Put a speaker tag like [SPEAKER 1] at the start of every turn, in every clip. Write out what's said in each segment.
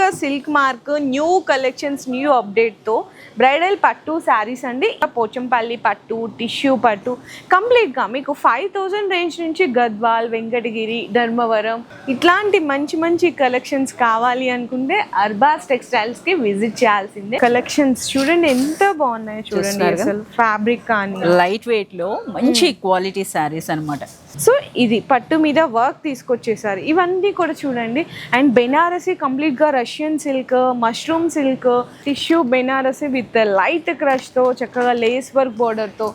[SPEAKER 1] గా silk mark new collections new update తో bridal పట్టు శారీస్ అండి. పోచంపల్లి పట్టు, టిష్యూ పట్టు కంప్లీట్ గా మీకు 5000 రేంజ్ నుంచి గద్వాల్, వెంకటగిరి, ధర్మవరం ఇట్లాంటి మంచి మంచి కలెక్షన్స్ కావాలి అనుకుంటే అర్బాస్ టెక్స్టైల్స్ కి విజిట్ చేయాల్సిందే. కలెక్షన్స్ చూడండి ఎంత బాగున్నాయి చూడండి, అసలు ఫ్యాబ్రిక్ కానీ
[SPEAKER 2] లైట్ వెయిట్ లో మంచి క్వాలిటీ శారీస్ అన్నమాట.
[SPEAKER 1] సో ఇది పట్టు మీద వర్క్ తీసుకొచ్చేసారు. ఇవన్నీ కూడా చూడండి. అండ్ బెనారసీ కంప్లీట్ గా Russian silk, mushroom silk, tissue Banarasi with light crush తో చక్కగా లేస్ వర్క్ బోర్డర్ తో.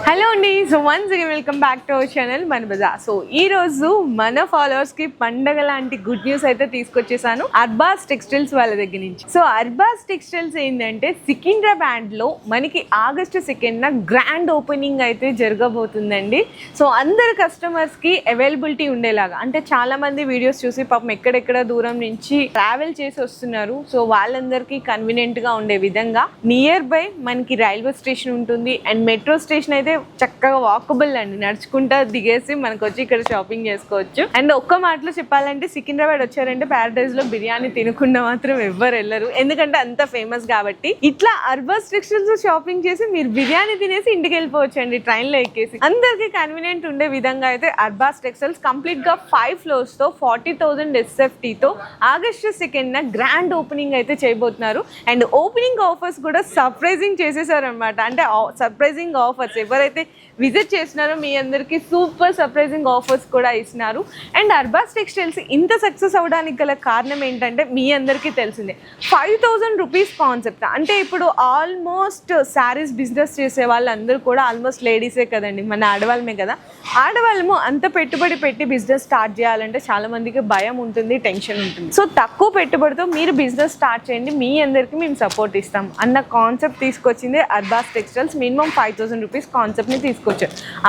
[SPEAKER 1] హలో అండి, so once again welcome back to our channel మన బజార్. సో ఈ రోజు మన ఫాలోవర్స్ కి పండగ లాంటి గుడ్ న్యూస్ అయితే తీసుకొచ్చేసాను అర్బాస్ టెక్స్టైల్స్ వాళ్ళ దగ్గర నుంచి. సో అర్బాస్ టెక్స్టైల్స్ ఏంటంటే సికింద్రాబాద్ లో మనకి ఆగస్టు 2న గ్రాండ్ ఓపెనింగ్ అయితే జరగబోతుందండి. సో అందరు కస్టమర్స్ కి అవైలబిలిటీ ఉండేలాగా, అంటే చాలా మంది వీడియోస్ చూసి పాపం ఎక్కడెక్కడ దూరం నుంచి ట్రావెల్ చేసి వస్తున్నారు. సో వాళ్ళందరికీ కన్వీనియంట్ గా ఉండే విధంగా నియర్ బై మనకి రైల్వే స్టేషన్ ఉంటుంది అండ్ మెట్రో స్టేషన్ అయితే చక్కగా వాకబుల్ అండి, నడుచుకుంటా దిగేసి మనకు వచ్చి ఇక్కడ షాపింగ్ చేసుకోవచ్చు. అండ్ ఒక్క మాటలో చెప్పాలంటే సికింద్రాబాద్ వచ్చారంటే ప్యారడైజ్ లో బిర్యానీ తినకుండా మాత్రం ఎవ్వరు వెళ్ళరు, ఎందుకంటే అంత ఫేమస్ కాబట్టి. ఇట్లా అర్బాస్ టెక్స్టైల్స్ షాపింగ్ చేసి మీరు బిర్యానీ తినేసి ఇంటికి వెళ్ళిపోవచ్చు అండి ట్రైన్ లో ఎక్కేసి. అందరికి కన్వీనియంట్ ఉండే విధంగా అయితే అర్బాస్ టెక్స్టైల్స్ కంప్లీట్ గా 5 floors తో 40,000 SFT తో ఆగస్టు 2న గ్రాండ్ ఓపెనింగ్ అయితే చేయబోతున్నారు. అండ్ ఓపెనింగ్ ఆఫర్స్ కూడా సర్ప్రైజింగ్ చేసేసారు అనమాట. అంటే సర్ప్రైజింగ్ ఆఫర్స్ ఎవరైతే విజిట్ చేసినారో మీ అందరికీ సూపర్ సర్ప్రైజింగ్ ఆఫర్స్ కూడా ఇస్తున్నారు. అండ్ అర్బాస్ టెక్స్టైల్స్ ఇంత సక్సెస్ అవడానికి గల కారణం ఏంటంటే మీ అందరికీ తెలిసిందే 5,000 రూపీస్ కాన్సెప్ట్. అంటే ఇప్పుడు ఆల్మోస్ట్ శారీస్ బిజినెస్ చేసే వాళ్ళందరూ కూడా ఆల్మోస్ట్ లేడీసే కదండి, మన ఆడవాళ్ళమే కదా. ఆడవాళ్ళము అంత పెట్టుబడి పెట్టి బిజినెస్ స్టార్ట్ చేయాలంటే చాలా మందికి భయం ఉంటుంది, టెన్షన్ ఉంటుంది. సో తక్కువ పెట్టుబడితో మీరు బిజినెస్ స్టార్ట్ చేయండి, మీ అందరికీ మేము సపోర్ట్ ఇస్తాం అన్న కాన్సెప్ట్ తీసుకొచ్చింది Arbaz textiles. Minimum 5,000 rupees concept ని తీసుకొచ్చారు.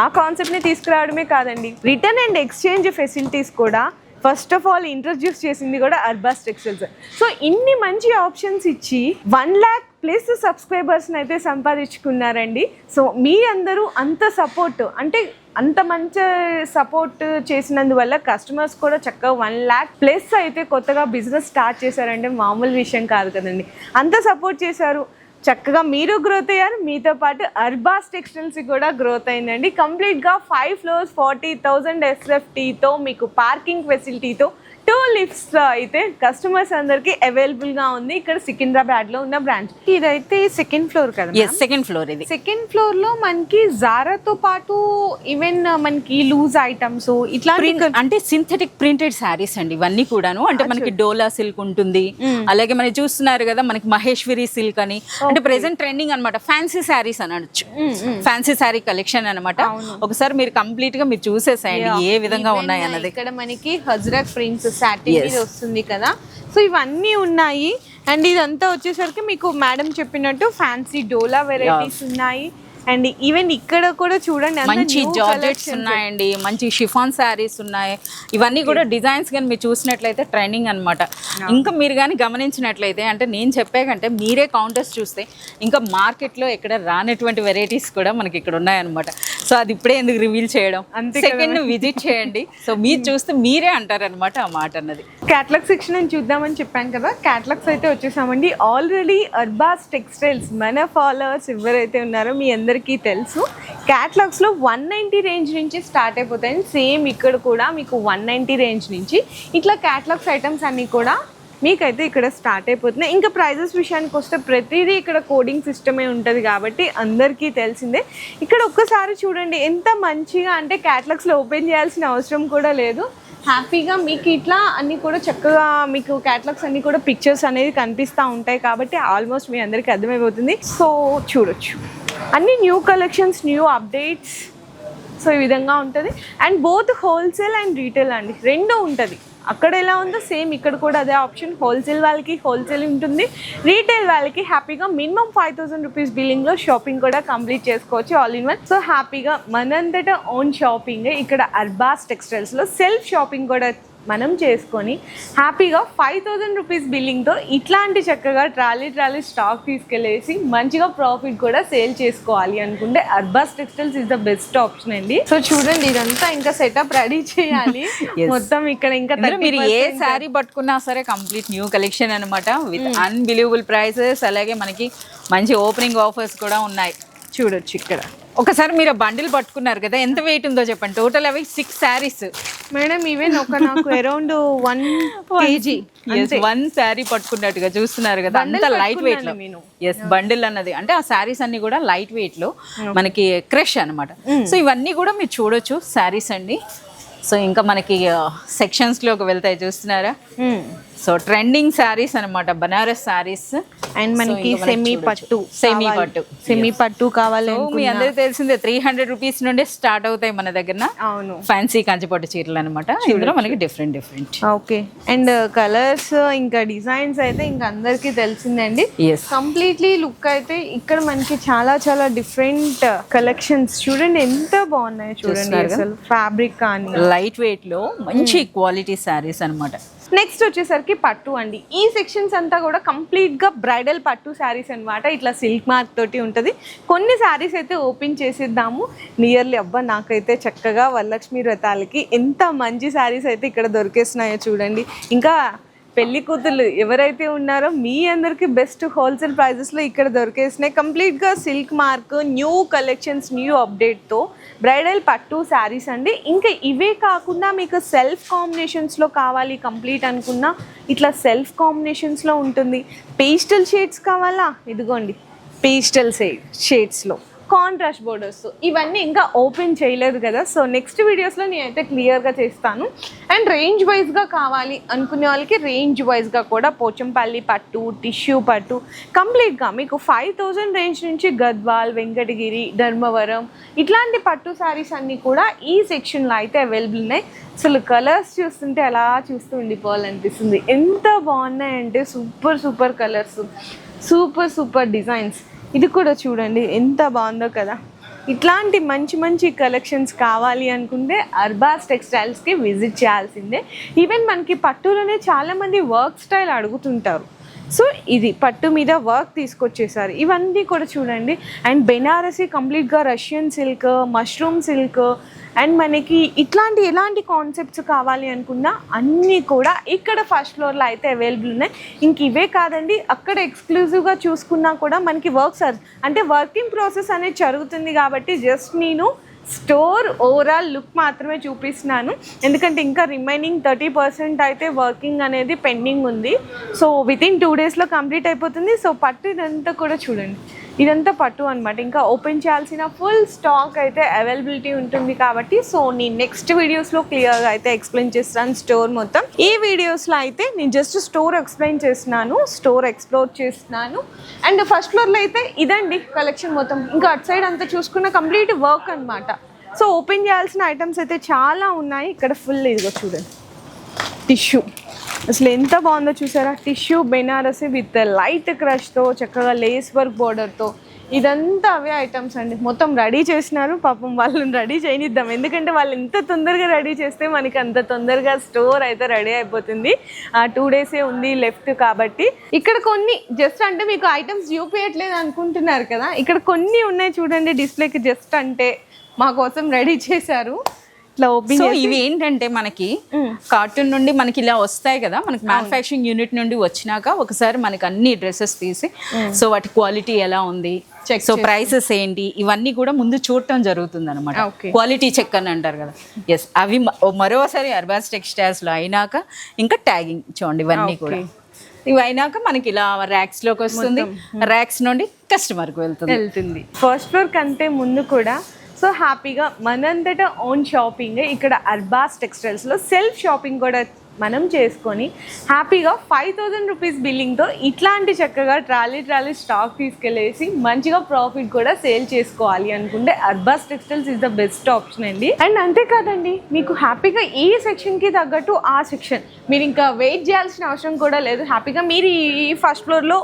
[SPEAKER 1] ఆ కాన్సెప్ట్ ని తీసుకురావడమే కాదండి, రిటర్న్ అండ్ ఎక్స్చేంజ్ ఫెసిలిటీస్ కూడా ఫస్ట్ ఆఫ్ ఆల్ ఇంట్రడ్యూస్ చేసింది కూడా అర్బాస్ టెక్స్టైల్స్. సో ఇన్ని మంచి ఆప్షన్స్ ఇచ్చి 1 lakh+ సబ్స్క్రైబర్స్ని అయితే సంపాదించుకున్నారండి. సో మీ అందరూ అంత సపోర్ట్, అంటే అంత మంచి సపోర్ట్ చేసినందువల్ల కస్టమర్స్ కూడా చక్కగా 1 lakh+ అయితే కొత్తగా బిజినెస్ స్టార్ట్ చేశారంటే మామూలు విషయం కాదు కదండి. అంత సపోర్ట్ చేశారు, చక్కగా మీరు గ్రోత్ అయ్యారు, మీతో పాటు అర్బాస్ టెక్స్టైల్స్ కూడా గ్రోత్ అయిందండి. కంప్లీట్గా 5 floors 40,000 SFTతో మీకు పార్కింగ్ ఫెసిలిటీతో 2 lifts అయితే కస్టమర్స్ అందరికి అవైలబుల్ గా ఉంది ఇక్కడ సికింద్రాబాద్ లో ఉన్న బ్రాంచ్. ఇదైతే 2nd floor కదా?
[SPEAKER 2] Second floor. ఇది
[SPEAKER 1] 2nd floor లో మనకి జారాతో పాటు ఈవెన్ మనకి లూజ్ ఐటమ్స్ ఇట్లా
[SPEAKER 2] అంటే సింథటిక్ ప్రింటెడ్ శారీస్ అండి ఇవన్నీ కూడాను. అంటే మనకి డోలా సిల్క్ ఉంటుంది, అలాగే మనం చూస్తున్నారు కదా మనకి మహేశ్వరి సిల్క్ అని, అంటే ప్రెసెంట్ ట్రెండింగ్ అనమాట. ఫ్యాన్సీ శారీస్ అనొచ్చు, ఫ్యాన్సీ శారీ కలెక్షన్ అనమాట. ఒకసారి మీరు కంప్లీట్ గా మీరు చూసేసేయండి ఏ విధంగా ఉన్నాయి అన్నది.
[SPEAKER 1] ఇక్కడ మనకి హజ్రక్ ప్రింట్స్ సాటిన్ మీద వస్తుంది కదా, సో ఇవన్నీ ఉన్నాయి. అండ్ ఇదంతా వచ్చేసరికి మీకు మేడం చెప్పినట్టు ఫ్యాన్సీ డోలా వెరైటీస్ ఉన్నాయి. అండ్ ఈవెన్ ఇక్కడ కూడా చూడండి
[SPEAKER 2] మంచి జార్జెట్స్ ఉన్నాయండి, మంచి షిఫాన్ శారీస్ ఉన్నాయి. ఇవన్నీ కూడా డిజైన్స్ కానీ మీరు చూసినట్లయితే ట్రెండింగ్ అనమాట. ఇంకా మీరు కానీ గమనించినట్లయితే, అంటే నేను చెప్పే కంటే మీరే కౌంటర్స్ చూస్తే ఇంకా మార్కెట్లో ఎక్కడ రానటువంటి వెరైటీస్ కూడా మనకి ఇక్కడ ఉన్నాయన్నమాట. సో అది ఇప్పుడే ఎందుకు రివీల్ చేయడం, సెకండ్ విజిట్ చేయండి. సో మీరు చూస్తే మీరే అంటారనమాట ఆ మాట అన్నది.
[SPEAKER 1] క్యాటలాగ్ సెక్షన్ అని చూద్దామని చెప్పాను కదా, క్యాటలాగ్స్ అయితే వచ్చేసామండి. ఆల్రెడీ అర్బాస్ టెక్స్టైల్స్ మన ఫాలోవర్స్ ఎవరైతే ఉన్నారో మీ అందరికీ తెలుసు, క్యాటలాగ్స్లో 190 రేంజ్ నుంచి స్టార్ట్ అయిపోతాయి. సేమ్ ఇక్కడ కూడా మీకు 190 రేంజ్ నుంచి ఇట్లా క్యాటలాగ్స్ ఐటమ్స్ అన్నీ కూడా మీకైతే ఇక్కడ స్టార్ట్ అయిపోతున్నాయి. ఇంకా ప్రైజెస్ విషయానికి వస్తే ప్రతిదీ ఇక్కడ కోడింగ్ సిస్టమే ఉంటుంది కాబట్టి అందరికీ తెలిసిందే. ఇక్కడ ఒక్కసారి చూడండి ఎంత మంచిగా, అంటే క్యాటలాగ్స్లో ఓపెన్ చేయాల్సిన అవసరం కూడా లేదు. హ్యాపీగా మీకు ఇట్లా అన్నీ కూడా చక్కగా మీకు క్యాటలాగ్స్ అన్నీ కూడా పిక్చర్స్ అనేది కనిపిస్తూ ఉంటాయి కాబట్టి ఆల్మోస్ట్ మీ అందరికీ అర్థమైపోతుంది. సో చూడొచ్చు అన్ని new collections, new updates. So ఈ విధంగా ఉంటుంది. And both wholesale and retail అండి, రెండూ ఉంటుంది. అక్కడ ఎలా ఉందో సేమ్ ఇక్కడ కూడా అదే ఆప్షన్. హోల్సేల్ వాళ్ళకి హోల్సేల్ ఉంటుంది, రీటైల్ వాళ్ళకి హ్యాపీగా మినిమం 5,000 రూపీస్ బిల్లింగ్లో షాపింగ్ కూడా కంప్లీట్ చేసుకోవచ్చు ఆల్ ఇన్ వన్. సో హ్యాపీగా మనంతటా ఓన్ షాపింగ్ ఇక్కడ అర్బాస్ టెక్స్టైల్స్లో సెల్ఫ్ షాపింగ్ కూడా మనం చేసుకొని హ్యాపీగా 5,000 రూపీస్ బిల్లింగ్తో ఇట్లాంటి చక్కగా ట్రాలీ స్టాక్ తీసుకెళ్ళేసి మంచిగా ప్రాఫిట్ కూడా సేల్ చేసుకోవాలి అనుకుంటే Arbaz textiles is the best option అండి. సో చూడండి ఇదంతా ఇంకా సెటప్ రెడీ చేయాలి. మొత్తం ఇక్కడ ఇంకా
[SPEAKER 2] మీరు ఏ శారీ పట్టుకున్నా సరే కంప్లీట్ న్యూ కలెక్షన్ అనమాట విత్ అన్బిలీవబుల్ ప్రైసెస్. అలాగే మనకి మంచి ఓపెనింగ్ ఆఫర్స్ కూడా ఉన్నాయి.
[SPEAKER 1] చూడొచ్చు ఇక్కడ.
[SPEAKER 2] ఒకసారి మీరు బండిల్ పట్టుకున్నారు కదా, ఎంత వెయిట్ ఉందో చెప్పండి. టోటల్ అవి 6 శారీస్
[SPEAKER 1] మేడం. ఈవెన్ నాకు అరౌండ్ 1 kg
[SPEAKER 2] 1 శారీ పట్టుకున్నట్టుగా చూస్తున్నారు కదా, అంత లైట్ వెయిట్ లో. ఎస్, బండిల్ అన్నది అంటే ఆ శారీస్ అన్ని కూడా లైట్ వెయిట్ లో మనకి క్రష్ అనమాట. సో ఇవన్నీ కూడా మీరు చూడొచ్చు శారీస్ అండి. సో ఇంకా మనకి సెక్షన్స్ లోకి వెళ్తాయి చూస్తున్నారా. సో ట్రెండింగ్ శారీస్ అనమాట, బనారస్ శారీస్.
[SPEAKER 1] అండ్ మనకి సెమీ పట్టు కావాలి.
[SPEAKER 2] మీ అందరికి తెలిసిందే 300 రూపీస్ నుండి స్టార్ట్ అవుతాయి మన దగ్గర.
[SPEAKER 1] అవును,
[SPEAKER 2] ఫ్యాన్సీ కంచిపట్టు చీరలు అనమాట. ఇందులో మనకి డిఫరెంట్.
[SPEAKER 1] ఓకే. అండ్ కలర్స్ ఇంకా డిజైన్స్ అయితే ఇంకా అందరికి తెలిసిందండి. కంప్లీట్లీ లుక్ అయితే ఇక్కడ మనకి చాలా డిఫరెంట్ కలెక్షన్స్ చూడండి ఎంత బాగున్నాయి. చూడండి అసలు ఫ్యాబ్రిక్ కానీ
[SPEAKER 2] లైట్ వెయిట్ లో మంచి క్వాలిటీ శారీస్ అనమాట.
[SPEAKER 1] నెక్స్ట్ వచ్చేసరికి పట్టు అండి. ఈ సెక్షన్స్ అంతా కూడా కంప్లీట్గా బ్రైడల్ పట్టు శారీస్ అనమాట. ఇట్లా సిల్క్ మార్క్ తోటి ఉంటుంది. కొన్ని శారీస్ అయితే ఓపెన్ చేసేద్దాము. నియర్లీ అబ్బా నాకైతే చక్కగా వరలక్ష్మి వ్రతాలకి ఎంత మంచి శారీస్ అయితే ఇక్కడ దొరికేస్తున్నాయో చూడండి. ఇంకా పెళ్లి కూతుళ్ళు ఎవరైతే ఉన్నారో మీ అందరికి బెస్ట్ హోల్సేల్ ప్రైజెస్లో ఇక్కడ దొరికేసినాయి. కంప్లీట్గా silk mark, new collections, new అప్డేట్తో బ్రైడల్ పట్టు శారీస్ అండి. ఇంకా ఇవే కాకుండా మీకు సెల్ఫ్ కాంబినేషన్స్లో కావాలి కంప్లీట్ అనుకున్నా ఇట్లా సెల్ఫ్ కాంబినేషన్స్లో ఉంటుంది. పేస్టల్ షేడ్స్ కావాలా, ఇదిగోండి పేస్టల్ షేడ్స్లో కాంట్రాస్ట్ బోర్డర్స్. ఇవన్నీ ఇంకా ఓపెన్ చేయలేదు కదా. సో నెక్స్ట్ వీడియోస్లో నేనైతే క్లియర్గా చేస్తాను. అండ్ రేంజ్ వైజ్గా కావాలి అనుకునే వాళ్ళకి రేంజ్ వైజ్గా కూడా పోచంపల్లి పట్టు, టిష్యూ పట్టు కంప్లీట్గా మీకు 5,000 రేంజ్ నుంచి గద్వాల్, వెంకటగిరి, ధర్మవరం ఇట్లాంటి పట్టు శారీస్ అన్నీ కూడా ఈ సెక్షన్లో అయితే అవైలబుల్ ఉన్నాయి. అసలు కలర్స్ చూస్తుంటే అలా చూస్తూ ఉండిపోవాలనిపిస్తుంది. ఎంత బాగున్నాయంటే సూపర్ కలర్స్, సూపర్ డిజైన్స్. ఇది కూడా చూడండి ఎంత బాగుందో కదా. ఇట్లాంటి మంచి కలెక్షన్స్ కావాలి అనుకుంటే అర్బాస్ టెక్స్టైల్స్కి విజిట్ చేయాల్సిందే. ఈవెన్ మనకి పట్టులోనే చాలామంది వర్క్ స్టైల్ అడుగుతుంటారు. సో ఇది పట్టు మీద వర్క్ తీసుకొచ్చేసారు. ఇవన్నీ కూడా చూడండి. అండ్ బెనారసీ కంప్లీట్గా Russian silk, mushroom silk and మనకి ఇట్లాంటి ఎలాంటి కాన్సెప్ట్స్ కావాలి అనుకున్నా అన్నీ కూడా ఇక్కడ ఫస్ట్ ఫ్లోర్లో అయితే అవైలబుల్ ఉన్నాయి. ఇంక ఇవే కాదండి, అక్కడ ఎక్స్క్లూజివ్గా చూసుకున్నా కూడా మనకి అంటే వర్కింగ్ ప్రాసెస్ అనేది జరుగుతుంది కాబట్టి జస్ట్ నేను స్టోర్ ఓవరాల్ లుక్ మాత్రమే చూపిస్తున్నాను. ఎందుకంటే ఇంకా రిమైనింగ్ 30% అయితే వర్కింగ్ అనేది పెండింగ్ ఉంది. సో వితిన్ 2 డేస్లో కంప్లీట్ అయిపోతుంది. సో పట్టు ఇదంతా కూడా చూడండి, ఇదంతా పట్టు అనమాట. ఇంకా ఓపెన్ చేయాల్సిన ఫుల్ స్టాక్ అయితే అవైలబిలిటీ ఉంటుంది కాబట్టి సో నేను నెక్స్ట్ వీడియోస్లో క్లియర్గా అయితే ఎక్స్ప్లెయిన్ చేస్తాను స్టోర్ మొత్తం. ఈ వీడియోస్లో అయితే నేను జస్ట్ స్టోర్ ఎక్స్ప్లెయిన్ చేస్తున్నాను, స్టోర్ ఎక్స్ప్లోర్ చేస్తున్నాను. అండ్ ఫస్ట్ ఫ్లోర్లో అయితే ఇదండి కలెక్షన్ మొత్తం. ఇంకా అటు సైడ్ అంతా చూసుకున్న కంప్లీట్ వర్క్ అనమాట. సో ఓపెన్ చేయాల్సిన ఐటమ్స్ అయితే చాలా ఉన్నాయి. ఇక్కడ ఫుల్ ఇదిగో చూడండి టిష్యూ, అసలు ఎంత బాగుందో చూసారా. టిష్యూ బెనారసీ విత్ లైట్ క్రష్తో చక్కగా లేస్ వర్క్ బోర్డర్తో ఇదంతా అవే ఐటమ్స్ అండి. మొత్తం రెడీ చేసినారు. పాపం వాళ్ళని రెడీ చేయనిద్దాం, ఎందుకంటే వాళ్ళు ఎంత తొందరగా రెడీ చేస్తే మనకి అంత తొందరగా స్టోర్ అయితే రెడీ అయిపోతుంది. 2 డేసే ఉంది లెఫ్ట్ కాబట్టి. ఇక్కడ కొన్ని జస్ట్ అంటే మీకు ఐటమ్స్ చూపించట్లేదు అనుకుంటున్నారు కదా, ఇక్కడ కొన్ని ఉన్నాయి చూడండి డిస్ప్లేకి. జస్ట్ అంటే మా కోసం రెడీ చేశారు.
[SPEAKER 2] సో ఇవి ఏంటంటే మనకి కార్టూన్ నుండి మనకి ఇలా వస్తాయి కదా, మనకి మ్యానుఫ్యాక్చరింగ్ యూనిట్ నుండి వచ్చినాక ఒకసారి మనకి అన్ని డ్రెస్సెస్ తీసి సో వాటి క్వాలిటీ ఎలా ఉంది, సో ప్రైసెస్ ఏంటి, ఇవన్నీ కూడా ముందు చూడటం జరుగుతుంది అనమాట. క్వాలిటీ చెక్ అని అంటారు కదా. ఎస్, అవి మరోసారి అర్బాస్ టెక్స్టైల్స్ లో అయినాక ఇంకా ట్యాగింగ్ చూడండి ఇవన్నీ కూడా. ఇవి అయినాక మనకి ఇలా ర్యాక్స్ లోకి వస్తుంది, ర్యాక్స్ నుండి కస్టమర్ కి వెళ్తుంది.
[SPEAKER 1] ఫస్ట్ ఫ్లోర్ కంటే ముందు కూడా సో హ్యాపీగా మనంతటా ఓన్ షాపింగ్ ఇక్కడ అర్బాస్ టెక్స్టైల్స్లో సెల్ఫ్ షాపింగ్ కూడా మనం చేసుకొని హ్యాపీగా 5,000 రూపీస్ బిల్లింగ్తో ఇట్లాంటి చక్కగా ట్రాలీ స్టాక్ తీసుకెళ్ళేసి మంచిగా ప్రాఫిట్ కూడా సేల్ చేసుకోవాలి అనుకుంటే Arbaz textiles is the best option అండి. అండ్ అంతేకాదండి, మీకు హ్యాపీగా ఈ సెక్షన్కి తగ్గట్టు ఆ సెక్షన్ మీరు ఇంకా వెయిట్ చేయాల్సిన అవసరం కూడా లేదు. హ్యాపీగా మీరు ఈ ఫస్ట్ ఫ్లోర్లో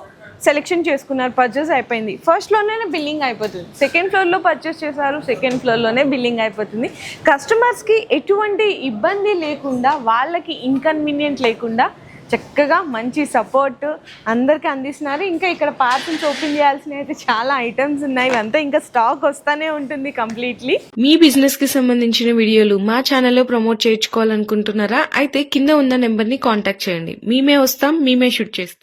[SPEAKER 1] సెలెక్షన్ చేసుకున్నారు, పర్చేస్ అయిపోయింది, ఫస్ట్ ఫ్లోర్లోనే బిల్లింగ్ అయిపోతుంది. సెకండ్ ఫ్లోర్లో పర్చేస్ చేశారు, సెకండ్ ఫ్లోర్లోనే బిల్లింగ్ అయిపోతుంది. కస్టమర్స్కి ఎటువంటి ఇబ్బంది లేకుండా, వాళ్ళకి ఇన్కన్వీనియంట్ లేకుండా చక్కగా మంచి సపోర్ట్ అందరికీ అందిస్తున్నారు. ఇంకా ఇక్కడ పార్సల్స్ ఓపెన్ చేయాల్సినవి అయితే చాలా ఐటమ్స్ ఉన్నాయి, ఇవంతా ఇంకా స్టాక్ వస్తానే ఉంటుంది కంప్లీట్లీ.
[SPEAKER 3] మీ బిజినెస్ కి సంబంధించిన వీడియోలు మా ఛానల్లో ప్రమోట్ చేయించుకోవాలనుకుంటున్నారా? అయితే కింద ఉన్న నెంబర్ ని కాంటాక్ట్ చేయండి. మేమే వస్తాం, మేమే షూట్ చేస్తాం.